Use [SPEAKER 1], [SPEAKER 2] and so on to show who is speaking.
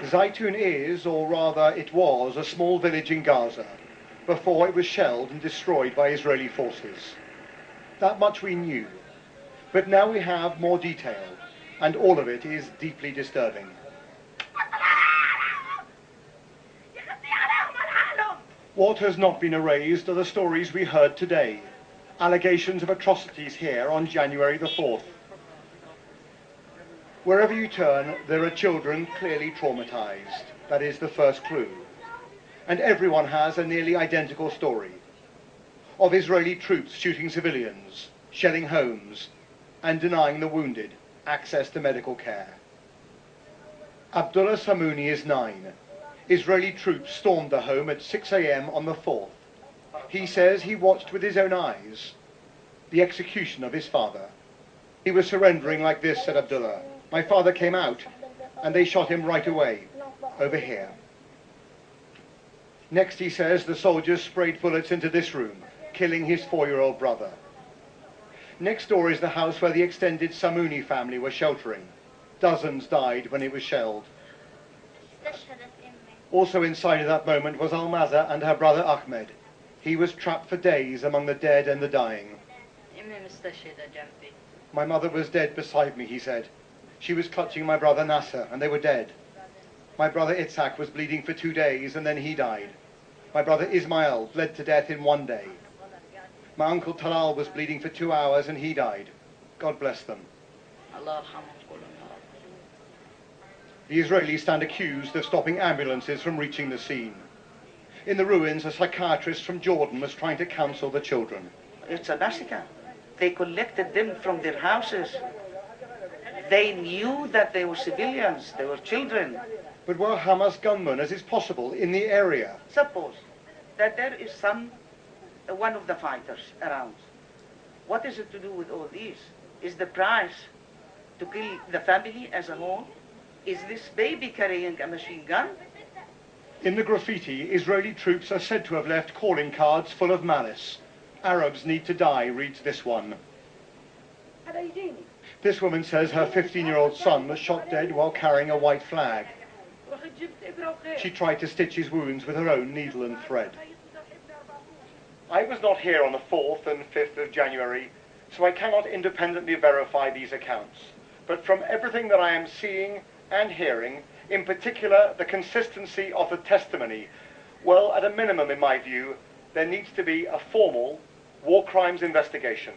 [SPEAKER 1] Zeitoun is, or rather it was, a small village in Gaza before it was shelled and destroyed by Israeli forces. That much we knew, but now we have more detail, and all of it is deeply disturbing. What has not been erased are the stories we heard today, allegations of atrocities here on January the 4th. Wherever you turn, there are children clearly traumatized. That is the first clue. And everyone has a nearly identical story of Israeli troops shooting civilians, shelling homes, and denying the wounded access to medical care. Abdullah Samouni is 9. Israeli troops stormed the home at 6 a.m. on the 4th. He says he watched with his own eyes the execution of his father. He was surrendering like this, said Abdullah. My father came out, and they shot him right away, over here. Next, he says, the soldiers sprayed bullets into this room, killing his 4-year-old brother. Next door is the house where the extended Samouni family were sheltering. Dozens died when it was shelled. Also inside at that moment was Al-Maza and her brother Ahmed. He was trapped for days among the dead and the dying. My mother was dead beside me, he said. She was clutching my brother Nasser, and they were dead. My brother Itzhak was bleeding for 2 days, and then he died. My brother Ismail bled to death in 1 day. My uncle Talal was bleeding for 2 hours, and he died. God bless them. The Israelis stand accused of stopping ambulances from reaching the scene. In the ruins, a psychiatrist from Jordan was trying to counsel the children.
[SPEAKER 2] It's a massacre. They collected them from their houses. They knew that they were civilians, they were children.
[SPEAKER 1] But were Hamas gunmen, as is possible, in the area?
[SPEAKER 2] Suppose that there is one of the fighters around. What is it to do with all this? Is the price to kill the family as a whole? Is this baby carrying a machine gun?
[SPEAKER 1] In the graffiti, Israeli troops are said to have left calling cards full of malice. Arabs need to die, reads this one. This woman says her 15-year-old son was shot dead while carrying a white flag. She tried to stitch his wounds with her own needle and thread. I was not here on the 4th and 5th of January, so I cannot independently verify these accounts. But from everything that I am seeing and hearing, in particular the consistency of the testimony, well, at a minimum, in my view, there needs to be a formal war crimes investigation.